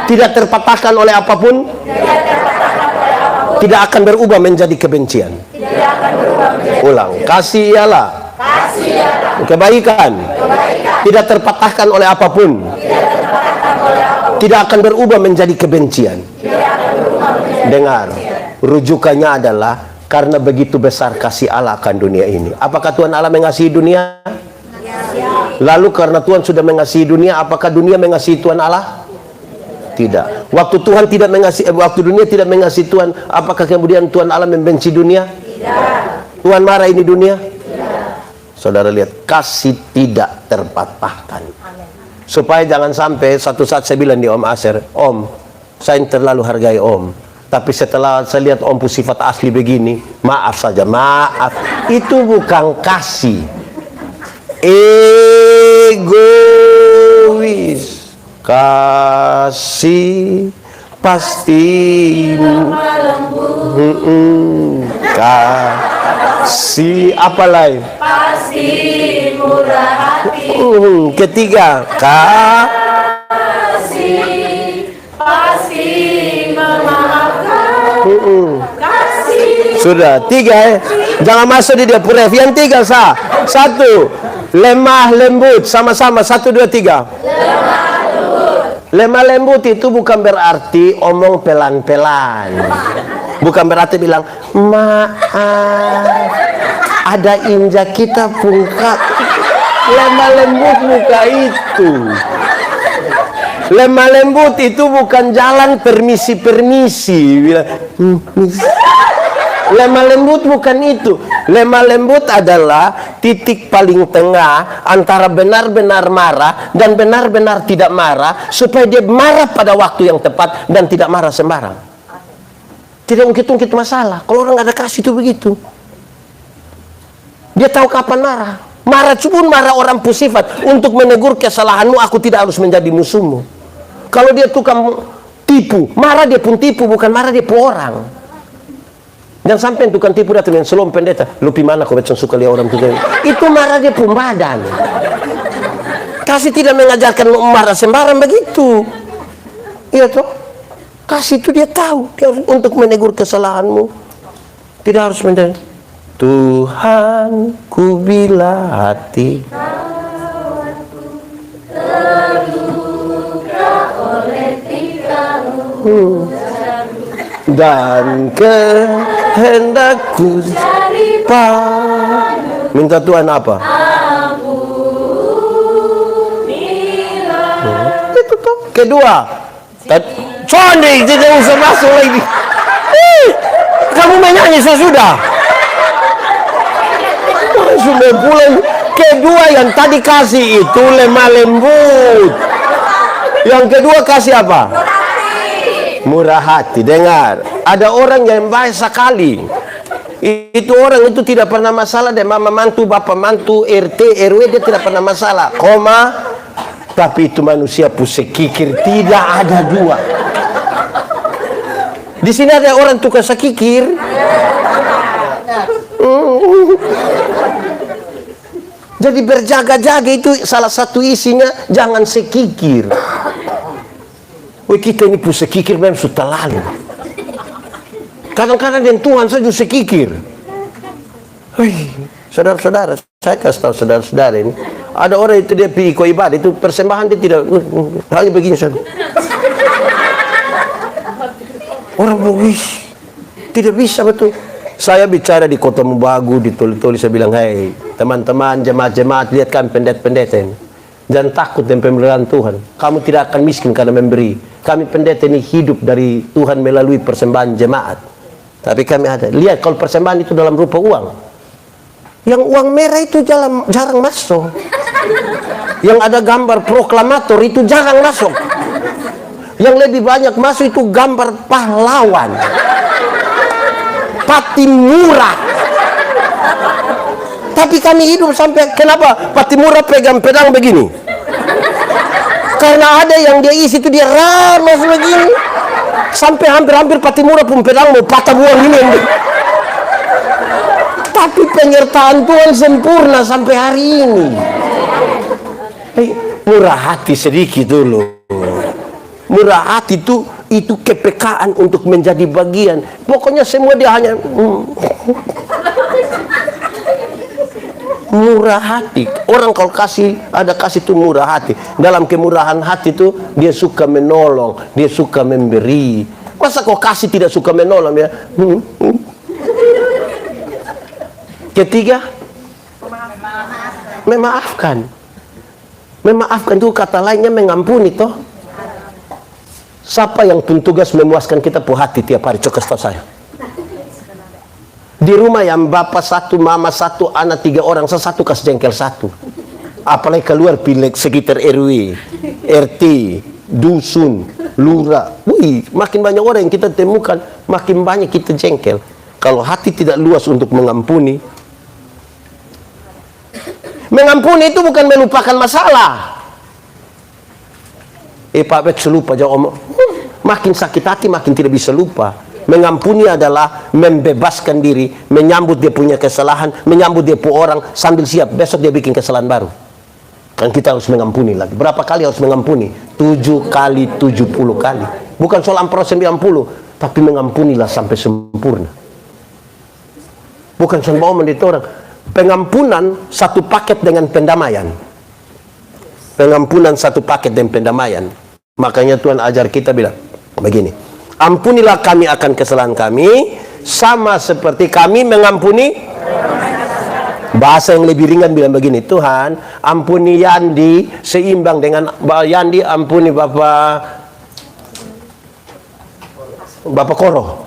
tidak terpatahkan oleh apapun, tidak akan berubah menjadi kebencian. Ulang, kasih ialah kebaikan, tidak terpatahkan oleh apapun, tidak akan berubah menjadi kebencian. Dengar, rujukannya adalah karena begitu besar kasih Allah akan dunia ini. Apakah Tuhan Allah mengasihi dunia? Lalu karena Tuhan sudah mengasihi dunia, apakah dunia mengasihi Tuhan Allah? Tidak. Waktu Tuhan tidak mengasihi, waktu dunia tidak mengasihi Tuhan, apakah kemudian Tuhan Allah membenci dunia? Tidak. Tuhan marah ini dunia? Tidak. Saudara lihat, kasih tidak terpatahkan. Supaya jangan sampai satu saat saya bilang di Om Aser, Om, saya terlalu hargai Om. Tapi setelah saya lihat Om sifat asli begini, maaf saja, maaf. Itu bukan kasih. Egois. Kasih pasti kasih apa lain? Pasti murah hati. Ketiga, kasih pasti memaafkan. Kasih. Sudah, 3 Jangan masuk di dapur ref. Yang 3 sah. 1. Lemah lembut. Sama-sama. 1, 2, 3. Lemah lembut itu bukan berarti omong pelan-pelan. Bukan berarti bilang maaf, ada injak kita pungka. Lemah lembut bukan itu. Lemah lembut itu bukan jalan permisi-permisi. Lemah lembut bukan itu. Lemah lembut adalah titik paling tengah antara benar-benar marah dan benar-benar tidak marah, supaya dia marah pada waktu yang tepat dan tidak marah sembarang. Tidak ungkit-ungkit masalah. Kalau orang ada kasih itu begitu. Dia tahu kapan marah. Marah pun marah orang pusifat. Untuk menegur kesalahanmu, aku tidak harus menjadi musuhmu. Kalau dia tukang tipu, marah dia pun tipu, bukan marah dia pun orang. Dan sampai tukang tipu datang dengan selom pendeta, lu mana kau betul suka lihat orang itu? Itu marah dia pun badan. Kasih tidak mengajarkan marah sembarang begitu. Iya toh? Kasih itu dia tahu, dia harus untuk menegur kesalahanmu. Tidak harus menjadi Tuhan ku bila hati terluka oleh tingkahmu. Dan kehendakku minta Tuhan apa? Itu tuh. Kedua, Sony tidak usah masuk lagi. Kamu menyanyi sudah. Sudah pulang. Kedua yang tadi kasih itu lemah lembut. Yang kedua kasih apa? Murah hati. Dengar, ada orang yang baik sekali. Itu orang itu tidak pernah masalah dengan mama mantu, bapak mantu, RT, RW, dia tidak pernah masalah. Tapi itu manusia pusekikir, tidak ada dua. Di sini ada orang tukang sekikir. Jadi berjaga-jaga itu salah satu isinya, jangan sekikir. Wih, kita ini pun sekikir memang sudah lalu. Kadang-kadang dengan Tuhan saja sekikir. Wih, saudara-saudara, saya kasih tahu saudara-saudara ini, ada orang itu dia pergi ikut ibadah, itu persembahan dia tidak, hanya begini saja. Orang wih, tidak bisa betul. Saya bicara di Kota Mubagu, ditulis-tulis, saya bilang, hei teman-teman, jemaat-jemaat, lihat kan pendeta-pendeta ini. Jangan takut dengan pemeliharaan Tuhan. Kamu tidak akan miskin karena memberi. Kami pendeta ini hidup dari Tuhan melalui persembahan jemaat. Tapi kami ada. Lihat kalau persembahan itu dalam rupa uang. Yang uang merah itu jarang masuk. Yang ada gambar proklamator itu jarang masuk. Yang lebih banyak masuk itu gambar pahlawan. Patimura. Tapi kami hidup sampai, kenapa Patimura pegang pedang begini? Karena ada yang dia isi itu dia ramas begini. Sampai hampir-hampir Patimura pun pedang mau patah buang ini. Tapi penyertaan Tuhan sempurna sampai hari ini. Murah hati sedikit dulu. Murah hati itu kepekaan untuk menjadi bagian. Pokoknya semua dia hanya murah hati. Orang kalau ada kasih itu murah hati. Dalam kemurahan hati itu dia suka menolong, dia suka memberi. Masa kau kasih tidak suka menolong ya? Ketiga, memaafkan. Memaafkan itu kata lainnya mengampuni toh. Siapa yang pun tugas memuaskan kita pu hati tiap hari? Coba kasih tahu saya. Di rumah yang bapak satu, mama satu, anak 3 orang, satu kasih jengkel satu. Apalagi keluar pileg sekitar RW, RT, dusun, lurah. Wih, makin banyak orang yang kita temukan, makin banyak kita jengkel. Kalau hati tidak luas untuk mengampuni. Mengampuni itu bukan melupakan masalah. Pak Bet lupa jawab omong. Makin sakit hati makin tidak bisa lupa. Mengampuni adalah membebaskan diri, menyambut dia punya kesalahan, menyambut dia pu orang sambil siap besok dia bikin kesalahan baru. Kan kita harus mengampuni lagi. Berapa kali harus mengampuni? 7 kali 70 kali. Bukan soal ampun 90, tapi mengampunilah sampai sempurna. Bukan soal bawa menit orang. Pengampunan satu paket dengan pendamaian. Pengampunan satu paket dengan pendamaian. Makanya Tuhan ajar kita bilang begini, ampunilah kami akan kesalahan kami sama seperti kami mengampuni. Bahasa yang lebih ringan bilang begini, Tuhan ampuni Yandi seimbang dengan Yandi ampuni Bapak Koro.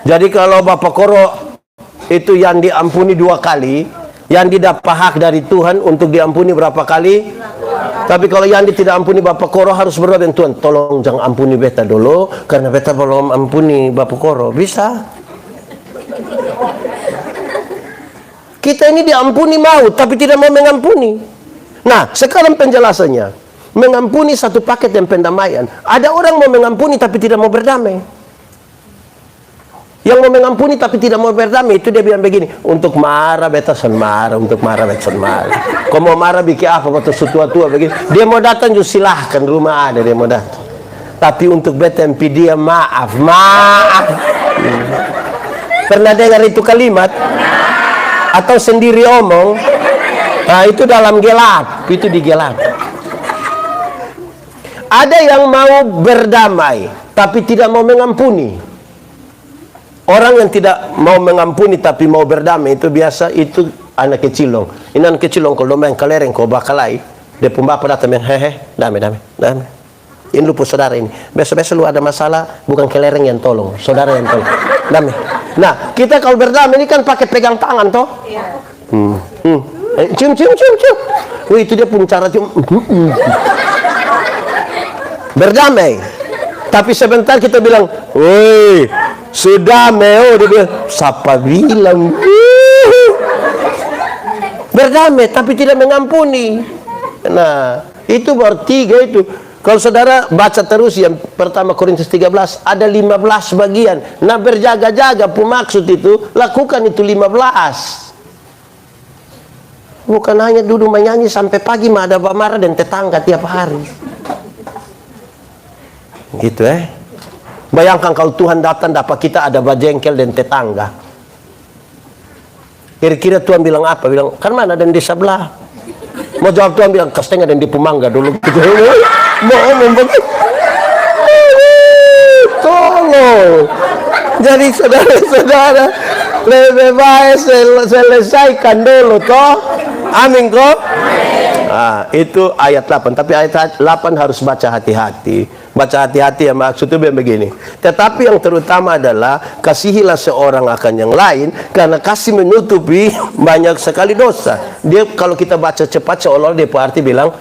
Jadi kalau Bapak Koro itu yang diampuni 2 kali, yang didapat hak dari Tuhan untuk diampuni berapa kali? Tapi kalau yang tidak ampuni Bapak Koro harus berdoa dengan Tuhan, tolong jangan ampuni beta dulu, karena beta belum ampuni Bapak Koro. Bisa? Kita ini diampuni mau, tapi tidak mau mengampuni. Nah, sekarang penjelasannya. Mengampuni satu paket yang pendamaian. Ada orang mau mengampuni tapi tidak mau berdamai. Yang mau mengampuni tapi tidak mau berdamai itu dia bilang begini, untuk marah beta son marah, untuk marah beta son marah. Kau mau marah bikin apa waktu tua-tua begini? Dia mau datang juga silahkan, rumah ada dia mau datang. Tapi untuk beta MP dia maaf. Pernah dengar itu kalimat? Atau sendiri omong? Nah itu dalam gelap, itu di gelap. Ada yang mau berdamai tapi tidak mau mengampuni. Orang yang tidak mau mengampuni tapi mau berdamai itu biasa itu anak kecilong. Ini anak kecilong kalau main kelereng kau bakalai, dia pun bapak datang hehe, damai. Ini lupa saudara ini. Besok-besok lu ada masalah, bukan kelereng yang tolong, saudara yang tolong. Damai. Nah, kita kalau berdamai ini kan pakai pegang tangan toh. Cium. Wih, itu dia pun cara cium. Berdamai. Tapi sebentar kita bilang, woi, sudah meo, dia bilang, siapa bilang? Berdamai, tapi tidak mengampuni. Nah, itu baru 3 itu. Kalau saudara baca terus yang pertama Korintus 13, ada 15 bagian. Nah, berjaga-jaga pun maksud itu, lakukan itu 15. Bukan hanya duduk menyanyi sampai pagi, ada marah dan tetangga tiap hari. Gitu Bayangkan kalau Tuhan datang dapat kita ada bajengkel dan tetangga. Kira-kira Tuhan bilang apa? Bilang, kan mana dan di sebelah. Mau jawab Tuhan bilang, kastengah dan di Pemangga dulu. Mau ngomong begitu. Tolong. Jadi saudara-saudara, lebih baik selesaikan dulu toh. Amin kok. Nah, itu ayat 8. Tapi ayat 8 harus baca hati-hati. Baca hati-hati ya, maksudnya begini. Tetapi yang terutama adalah kasihilah seorang akan yang lain, karena kasih menutupi banyak sekali dosa. Dia kalau kita baca cepat seolah-olah dia arti bilang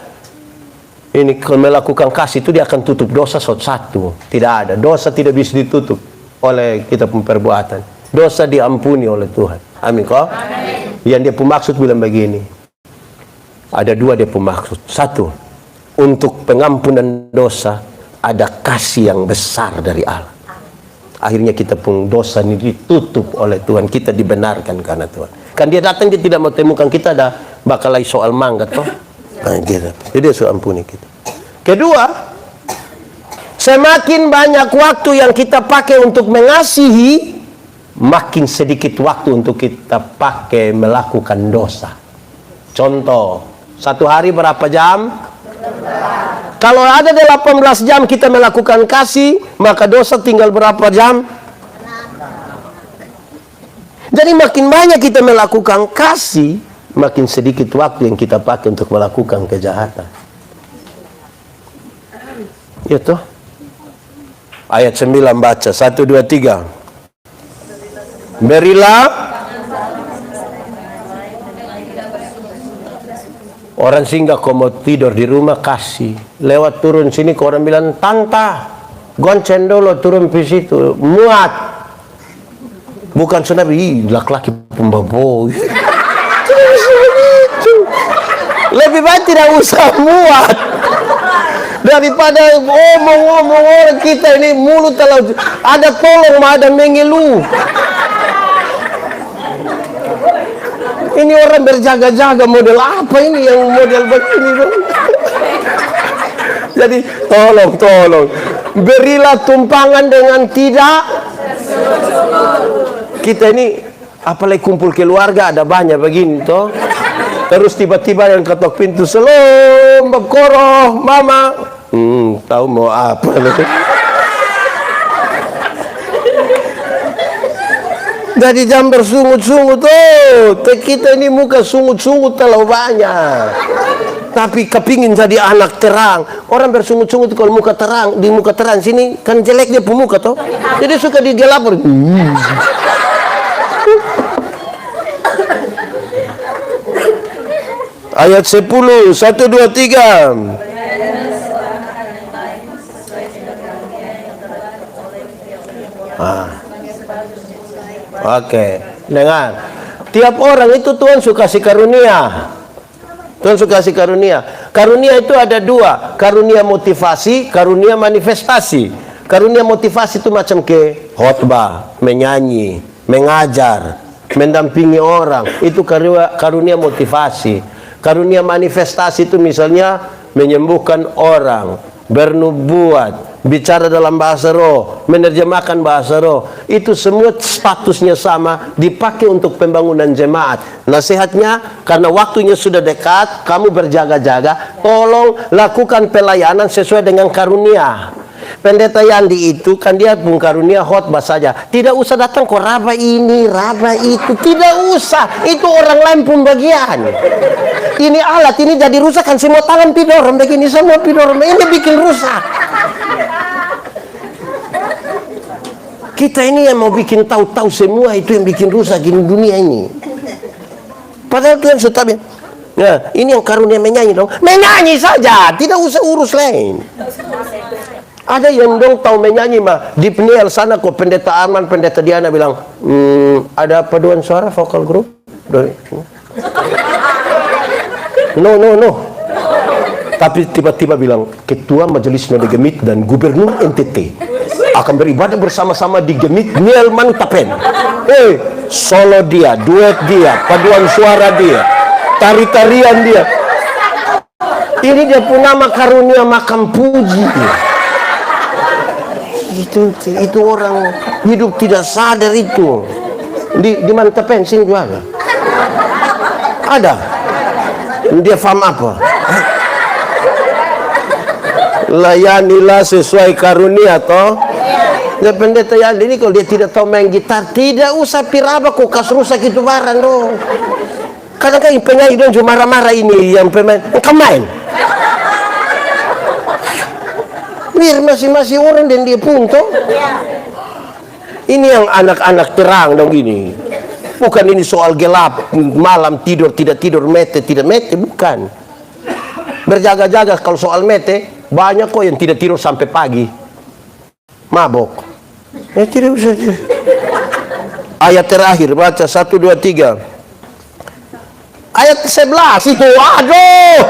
ini kalau melakukan kasih itu dia akan tutup dosa satu. Tidak ada. Dosa tidak bisa ditutup oleh kita perbuatan. Dosa diampuni oleh Tuhan. Amin kok? Yang dia pemaksud bilang begini. Ada dua dia pemaksud. Satu, untuk pengampunan dosa ada kasih yang besar dari Allah. Akhirnya kita pun dosa ini ditutup oleh Tuhan. Kita dibenarkan karena Tuhan. Kan dia datang dia tidak mau temukan kita ada bakalai soal mangga toh. Nah, gitu. Jadi dia sudah ampuni kita. Kedua, semakin banyak waktu yang kita pakai untuk mengasihi, makin sedikit waktu untuk kita pakai melakukan dosa. Contoh, satu hari berapa jam? Kalau ada 18 jam kita melakukan kasih, maka dosa tinggal berapa jam? Jadi makin banyak kita melakukan kasih, makin sedikit waktu yang kita pakai untuk melakukan kejahatan. Ya toh? Ayat 9 baca 1, 2, 3. Berilah orang singgah kau mau tidur di rumah kasih. Lewat turun sini kau orang bilang tanta gonceng dulu turun di situ muat. Bukan senabi laki-laki pembaboy. Lebih baik tidak usah muat daripada omong-omong orang kita ini mulut terlalu ada tolong ada mengeluh. Ini orang berjaga-jaga model apa ini yang model begini dong. Jadi tolong berilah tumpangan dengan tidak. Kita ini apalagi kumpul keluarga ada banyak begini toh. Terus tiba-tiba yang ketok pintu, "Salam, Bab Koro, Mama." Tahu mau apa gitu. Dari jam bersungut-sungut, kita ini muka sungut-sungut terlalu banyak. Tapi kepingin jadi anak terang. Orang bersungut-sungut kalau muka terang, di muka terang sini kan jelek dia pemuka toh. Jadi suka digelapur. Ayat 10, 1, 2, 3. Oke, dengar. Tiap orang itu Tuhan suka kasih karunia. Tuhan suka kasih karunia. Karunia itu ada dua. Karunia motivasi, karunia manifestasi. Karunia motivasi itu macam ke khotbah, menyanyi, mengajar, mendampingi orang. Itu karunia motivasi. Karunia manifestasi itu misalnya menyembuhkan orang, bernubuat, bicara dalam bahasa roh, menerjemahkan bahasa roh. Itu semua statusnya sama, dipakai untuk pembangunan jemaat. Nasihatnya, karena waktunya sudah dekat, kamu berjaga-jaga, tolong lakukan pelayanan sesuai dengan karunia. Pendeta Yandi itu kan dia pun karunia khotbah saja. Tidak usah datang kok raba ini, raba itu. Tidak usah. Itu orang lain pun bagian. Ini alat ini jadi rusak kan semua tangan pidoran begini semua pidoran. Ini bikin rusak. Kita ini yang mau bikin tahu-tahu semua itu yang bikin rusak di dunia ini. Padahal Tuhan setiap nah, ini yang karunia menyanyi dong. Menyanyi saja, tidak usah urus lain. Ada yang dong tahu menyanyi mah di Peniel sana kok pendeta Arman, pendeta Diana bilang, ada paduan suara vokal grup? No. Tapi tiba-tiba bilang ketua majelis Node Gemit dan gubernur NTT akan beribadah bersama-sama di Gemit Niel Mantapen. Solo dia, duet dia, paduan suara dia, tari-tarian dia. Ini dia pun nama karunia makam puji. Itu orang hidup tidak sadar itu. Di Mantapen sini juga ada. Dia faham apa? Layanilah sesuai karunia toh. Ya pendeta ya ini kalau dia tidak tahu main gitar, tidak usah piraba kok kas rusak itu barang dong. Kadang-kadang penyanyi dong cuma marah-marah ini yang pemain, kamu main. Biar masing-masing orang dan dia punto. Ini yang anak-anak terang dong ini. Bukan ini soal gelap, malam tidur, tidak tidur, mete, tidak mete, bukan. Berjaga-jaga kalau soal mete, banyak kok yang tidak tidur sampai pagi. Mabok. Tidak usah. Ayat terakhir, baca 1, 2, 3. Ayat 11 itu, aduh.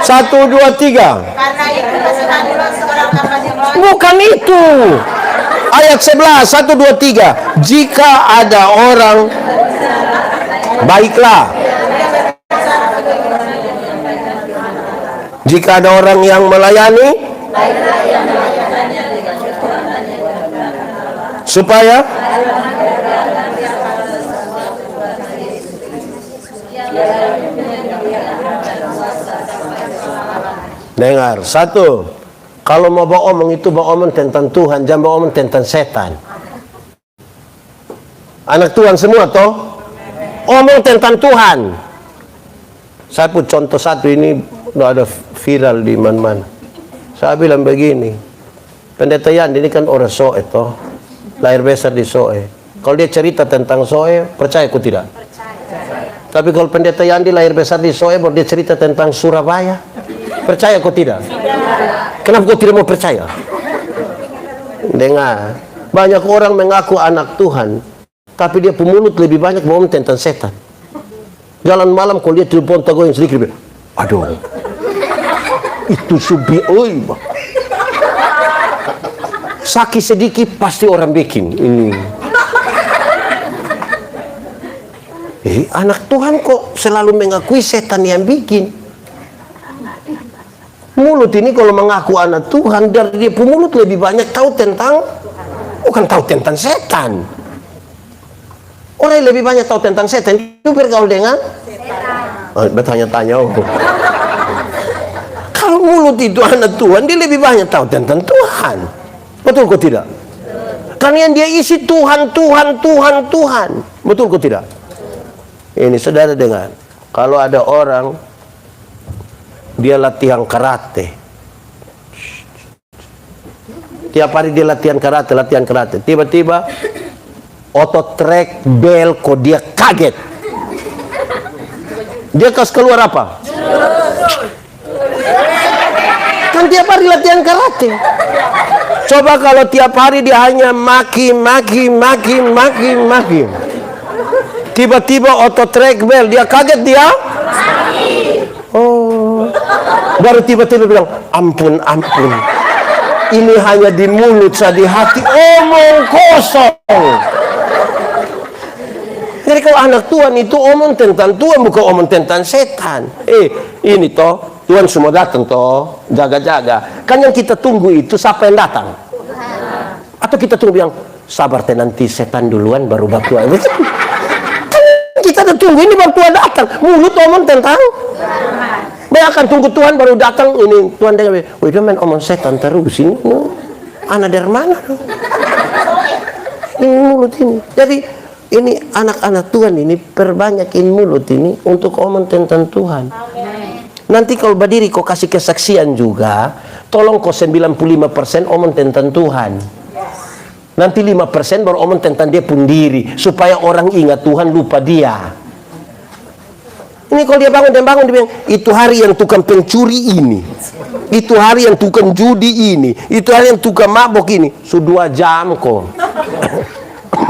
1, 2, 3. Bukan itu. Ayat 11, 1, 2, 3. Jika ada orang, baiklah. Jika ada orang yang melayani, supaya dengar, satu, kalau mau bawa omong itu bawa omong tentang Tuhan, jangan bawa omong tentang setan. Anak Tuhan semua toh, omong tentang Tuhan. Saya pun contoh satu ini udah ada viral di mana-mana. Saya bilang begini, Pendeta Yandi ini kan orang Soe toh, lahir besar di Soe. Kalau dia cerita tentang Soe, percaya aku tidak? Tapi kalau Pendeta Yandi lahir besar di Soe, baru dia cerita tentang Surabaya, percaya kau tidak? Kenapa kau tidak mau percaya? Dengar, banyak orang mengaku anak Tuhan, tapi dia pemulut lebih banyak ngomong tentang setan. Jalan malam kalau dia telepon tago yang sedikit, aduh, itu subi, oi, sakit sedikit pasti orang bikin ini. Anak Tuhan kok selalu mengakui setan yang bikin. Mulut ini kalau mengaku anak Tuhan, dari dia pemulut lebih banyak tahu tentang, bukan tahu tentang setan. Orang yang lebih banyak tahu tentang setan itu bergaul dengan setan. Bertanya-tanya. Kalau mulut itu anak Tuhan, dia lebih banyak tahu tentang Tuhan. Betul kok tidak? Karena yang dia isi Tuhan, Tuhan, Tuhan, Tuhan. Betul kok tidak? Ini saudara dengar, kalau ada orang dia latihan karate, tiap hari dia latihan karate, tiba-tiba otot trek bel kok dia kaget, dia kas keluar apa? Kan tiap hari latihan karate. Coba kalau tiap hari dia hanya maki, tiba-tiba otot trek bel dia kaget, dia oh, baru tiba-tiba bilang ampun, ini hanya di mulut, saya di hati omong kosong. Jadi kalau anak Tuhan itu omong tentang Tuhan, bukan omong tentang setan. Ini toh Tuhan semua datang toh, jaga-jaga. Kan yang kita tunggu itu siapa yang datang? Atau kita tunggu yang sabar teh, nanti setan duluan baru batu. Kan kita udah tunggu ini baru Tuhan datang. Mulut omong tentang Tuhan. Akan tunggu Tuhan baru datang. Ini Tuhan dengan, wih dia main omong setan terus ini. Anak dari mana? Ini mulut ini. Jadi ini anak-anak Tuhan ini perbanyakin mulut ini untuk omong tentang Tuhan. Nanti kalau berdiri kau kasih kesaksian juga, tolong kau 95% omong tentang Tuhan. Nanti 5% baru omong tentang dia pun diri, supaya orang ingat Tuhan, lupa dia. Ini kalau dia bangun, dia bilang, itu hari yang tukang pencuri ini, itu hari yang tukang judi ini, itu hari yang tukang mabok ini. Sudah 2 jam kok.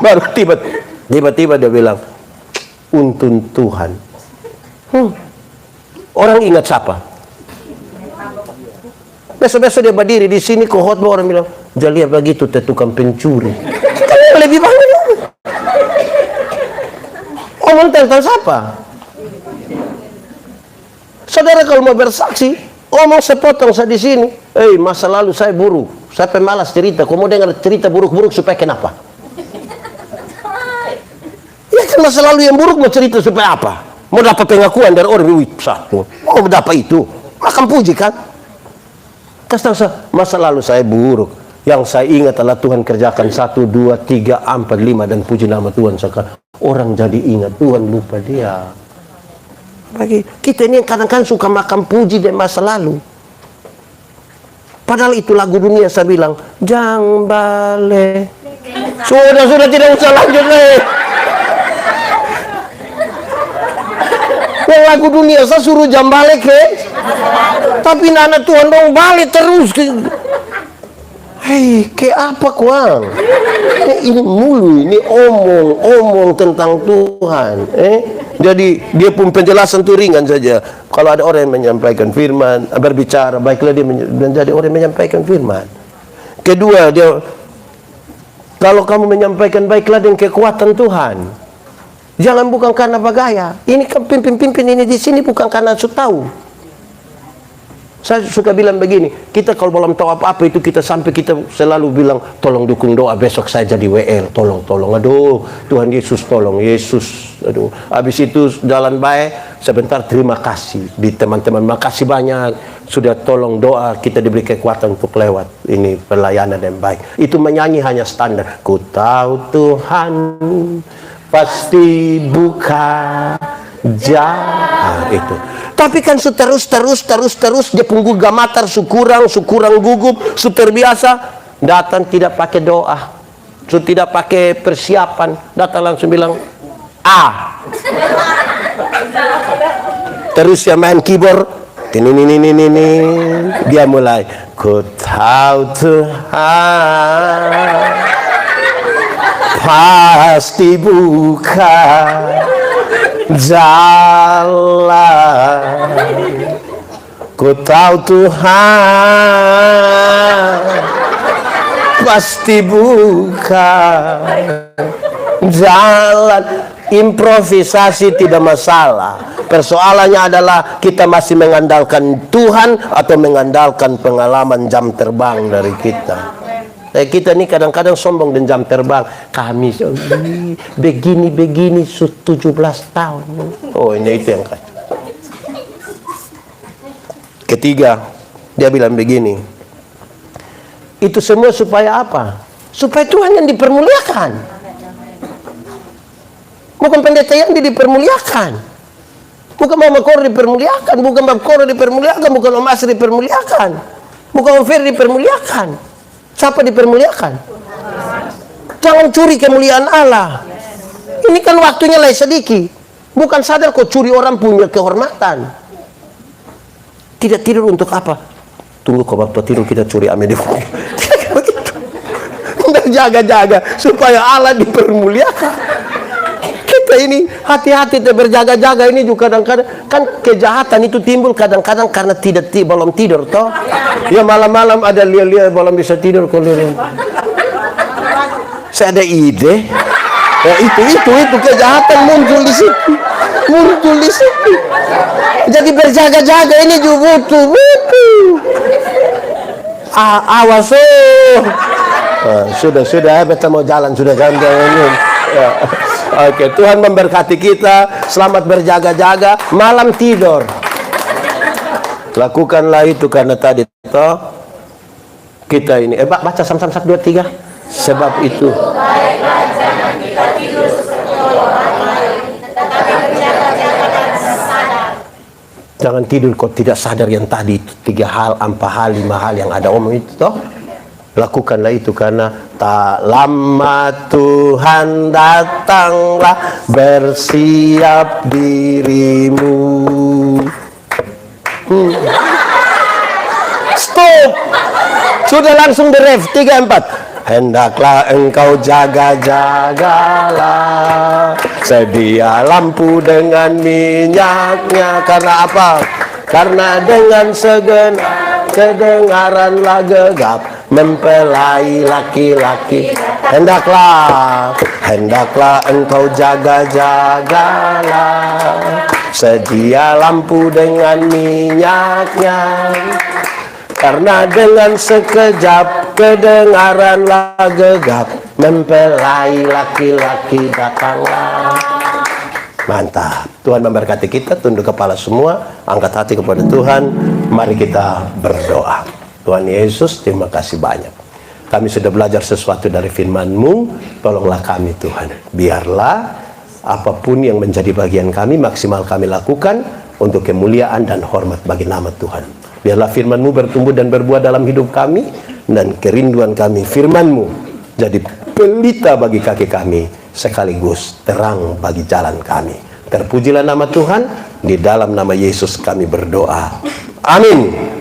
Baru tiba-tiba dia bilang, untun Tuhan. Orang ingat siapa? Besok-besok dia berdiri di sini kok khotbah, orang bilang, Jalia begitu teh tukang pencuri. Kan lebih banyak. Omong tentang siapa? Saudara kalau mau bersaksi, omong sepotong saya di sini. Masa lalu saya buruk, saya pemalas cerita. Kau mau dengar cerita buruk-buruk supaya kenapa? Ya kan masa lalu yang buruk mau cerita supaya apa? Mau dapat pengakuan dari orang, mau dapat itu, makan puji kan? Kasih masa lalu saya buruk, yang saya ingat adalah Tuhan kerjakan 1, 2, 3, 4, 5 dan puji nama Tuhan. Sekarang orang jadi ingat Tuhan, lupa dia. Bagi kita ini kadang-kadang suka makan puji dari masa lalu. Padahal itu lagu dunia. Saya bilang, Jambale. Sudah tidak usah lanjut lagi. Yang lagu dunia saya suruh Jambale ke. Tapi anak Tuhan dong balik terus. Hei, kayak apa kuang? Ini mulu, ini omong tentang Tuhan. Jadi dia pun penjelasan itu ringan saja. Kalau ada orang yang menyampaikan firman, berbicara, baiklah dia menjadi orang yang menyampaikan firman. Kedua, dia kalau kamu menyampaikan baiklah dengan kekuatan Tuhan. Jangan bukan karena bagaya. Ini kan pimpin ini di sini bukan karena su tahu. Saya suka bilang begini, kita kalau belum tahu apa-apa itu kita sampai kita selalu bilang, tolong dukung doa besok saya jadi WL, tolong, aduh, Tuhan Yesus tolong, Yesus, aduh. Habis itu jalan baik, sebentar terima kasih di teman-teman, makasih banyak, sudah tolong doa, kita diberi kekuatan untuk lewat ini pelayanan yang baik. Itu menyanyi hanya standar, ku tahu Tuhan pasti buka jalan itu. Tapi kan terus dia punggu gamatar sukurang gugup, terbiasa datang tidak pakai doa, tidak pakai persiapan, datang langsung bilang terus ya main keyboard, ini dia mulai, ku tahu Tuhan pasti buka jalan, ku tahu Tuhan pasti buka jalan. Improvisasi tidak masalah. Persoalannya adalah kita masih mengandalkan Tuhan atau mengandalkan pengalaman jam terbang dari kita. Kita ini kadang-kadang sombong dengan jam terbang. Kami begini 17 tahun. Oh, ini itu yang kata. Ketiga, dia bilang begini. Itu semua supaya apa? Supaya Tuhan yang dipermuliakan. Bukan pendeta yang dipermuliakan. Bukan Mama Kor dipermuliakan, bukan Bab Kor dipermuliakan, bukan Om Asri dipermuliakan, bukan Om Fer dipermuliakan. Siapa dipermuliakan? Jangan curi kemuliaan Allah. Ini kan waktunya lagi sedikit. Bukan sadar kok curi orang punya kehormatan. Tidak tidur untuk apa? Tunggu kok waktu tidur kita curi ame di bumi. Berjaga-jaga supaya Allah dipermuliakan. Kita ini hati-hati berjaga-jaga ini juga kadang-kadang kan kejahatan itu timbul kadang-kadang karena belum tidur toh. Ya malam-malam ada lihat belum bisa tidur kalau saya ada ide. Ya itu kejahatan muncul di situ. Jadi berjaga-jaga ini juga butuh. Awas sudah kita mau jalan sudah jangan. Ya. Oke, Tuhan memberkati kita. Selamat berjaga-jaga. Malam tidur. Lakukanlah itu karena tadi toh kita ini. Baca Samsam 1, 2, 3. Sebab itu. Jangan tidur kok tidak sadar yang tadi itu 3 hal, 4 hal, 5 hal yang ada omong itu toh. Lakukanlah itu karena tak lama Tuhan datanglah, bersiap dirimu. Stop. Sudah langsung diref 3, 4. Hendaklah engkau jaga-jagalah, sedia lampu dengan minyaknya. Karena apa? Karena dengan segenap kedengaranlah gegap mempelai laki-laki. Hendaklah engkau jaga-jagalah, sedia lampu dengan minyaknya. Karena dengan sekejap kedengaranlah gegap mempelai laki-laki datanglah. Mantap. Tuhan memberkati kita. Tunduk kepala semua, angkat hati kepada Tuhan. Mari kita berdoa. Tuhan Yesus, terima kasih banyak. Kami sudah belajar sesuatu dari firman-Mu. Tolonglah kami Tuhan. Biarlah apapun yang menjadi bagian kami maksimal kami lakukan untuk kemuliaan dan hormat bagi nama Tuhan. Biarlah firman-Mu bertumbuh dan berbuah dalam hidup kami, dan kerinduan kami firman-Mu jadi pelita bagi kaki kami, sekaligus terang bagi jalan kami. Terpujilah nama Tuhan, di dalam nama Yesus kami berdoa. Amin.